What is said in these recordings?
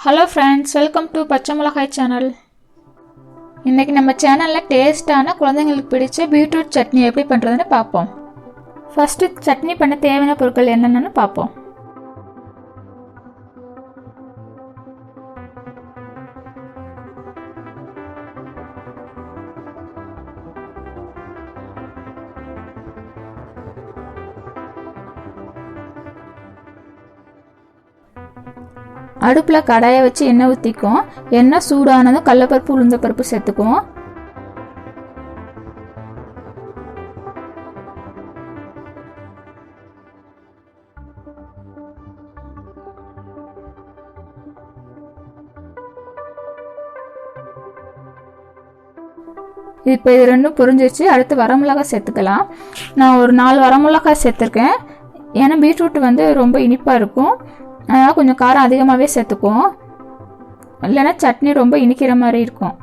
Hello friends, welcome to பச்சை மிளகாய் channel. இன்னைக்கு நம்ம சேனல்ல டேஸ்டான குழந்தைகளுக்கு பிடிச்ச பீட்ரூட் சட்னி எப்படி பண்றதுன்னு பாப்போம். ஃபர்ஸ்ட் சட்னி பண்ண தேவையான பொருட்கள் என்னென்னன்னு பாப்போம். அடுப்புல கடாயை வச்சு எண்ணெய் ஊத்திக்குவோம். எண்ணெய் சூடானதும் கடலைப்பருப்பு உளுந்த பருப்பு சேர்த்துக்குவோம். இப்போ இது ரெண்டும் பொரிஞ்சிருச்சு. அடுத்து வரமிளகாய் சேர்த்துக்கலாம். நான் ஒரு 4 வரமிளகாய் சேர்த்துருக்கேன். ஏன்னா பீட்ரூட் ரொம்ப இனிப்பாக இருக்கும். அதனால் கொஞ்சம் காரம் அதிகமாகவே சேர்த்துக்குவோம். இல்லைன்னா சட்னி ரொம்ப இனிக்கிற மாதிரி இருக்கும்.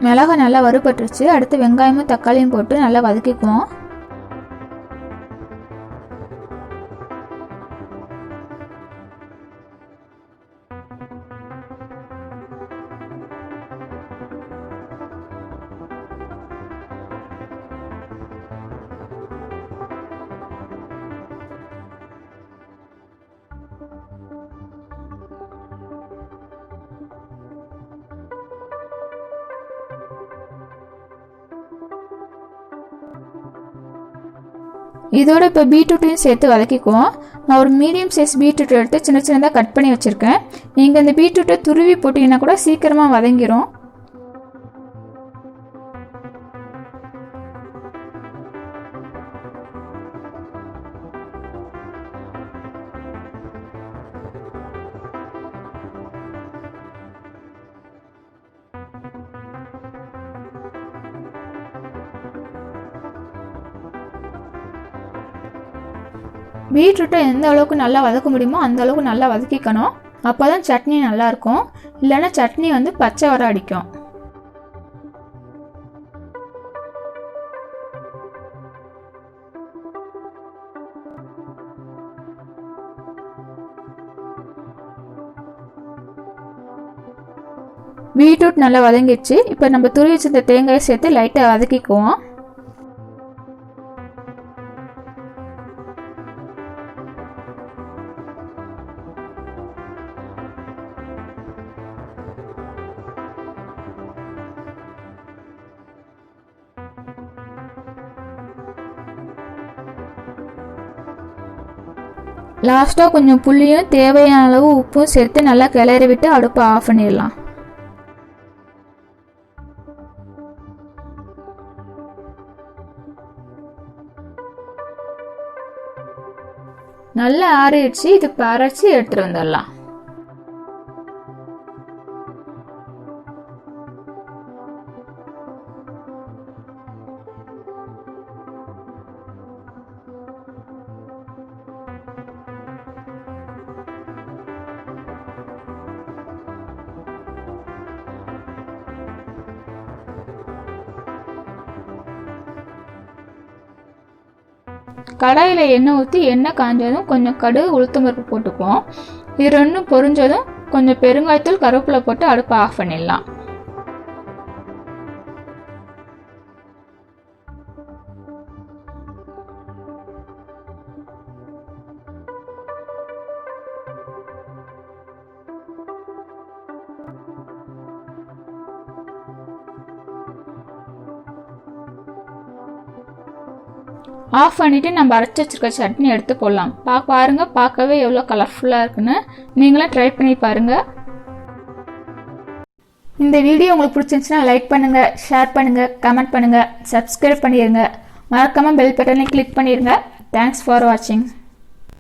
மிளகாய் நல்லா வறுபட்டுருச்சு. அடுத்து வெங்காயமும் தக்காளியும் போட்டு நல்லா வதக்கிக்குவோம். இதோட இப்போ பீட்ரூட்டையும் சேர்த்து வதக்கிக்குவோம். நான் ஒரு மீடியம் சைஸ் பீட்ரூட் எடுத்து சின்ன சின்னதாக கட் பண்ணி வச்சுருக்கேன். நீங்கள் இந்த பீட்ரூட்டை துருவி போட்டிங்கன்னா கூட சீக்கிரமாக வதங்கிரும். பீட்ரூட்டை எந்த அளவுக்கு நல்லா வதக்க முடியுமோ அந்த அளவுக்கு நல்லா வதக்கிக்கணும். அப்போ தான் சட்னி நல்லாயிருக்கும். இல்லைன்னா சட்னி பச்சை வர அடிக்கும். பீட்ரூட் நல்லா வதங்கிடுச்சு. இப்போ நம்ம துருவி வச்சிருந்த தேங்காயை சேர்த்து லைட்டாக வதக்கிக்குவோம். லாஸ்ட்டாக கொஞ்சம் புளியும் தேவையான அளவு உப்பும் சேர்த்து நல்லா கிளறி விட்டு அடுப்பை ஆஃப் பண்ணிடலாம். நல்லா ஆறிடுச்சு. இது அரைச்சி எடுத்துட்டு வந்துடலாம். கடாயில் எண்ணெய் ஊற்றி எண்ணெய் காஞ்சதும் கொஞ்சம் கடுகு உளுத்தம் பருப்பு போட்டுக்குவோம். இது ரெண்டும் பொரிஞ்சதும் கொஞ்சம் பெருங்காயத்தூள் கருவேப்பிலை போட்டு அடுப்பை ஆஃப் பண்ணிடலாம். ஆஃப் பண்ணிவிட்டு நம்ம அரைச்சி வச்சுருக்க சட்னி எடுத்து போடலாம். பாருங்கள், பார்க்கவே எவ்வளோ கலர்ஃபுல்லாக இருக்குன்னு. நீங்களும் ட்ரை பண்ணி பாருங்கள். இந்த வீடியோ உங்களுக்கு பிடிச்சிருந்துச்சுன்னா லைக் பண்ணுங்கள், ஷேர் பண்ணுங்கள், கமெண்ட் பண்ணுங்கள், சப்ஸ்கிரைப் பண்ணிடுங்க. மறக்காமல் பெல் பட்டனை கிளிக் பண்ணிடுங்க. தேங்க்ஸ் ஃபார் வாட்சிங்.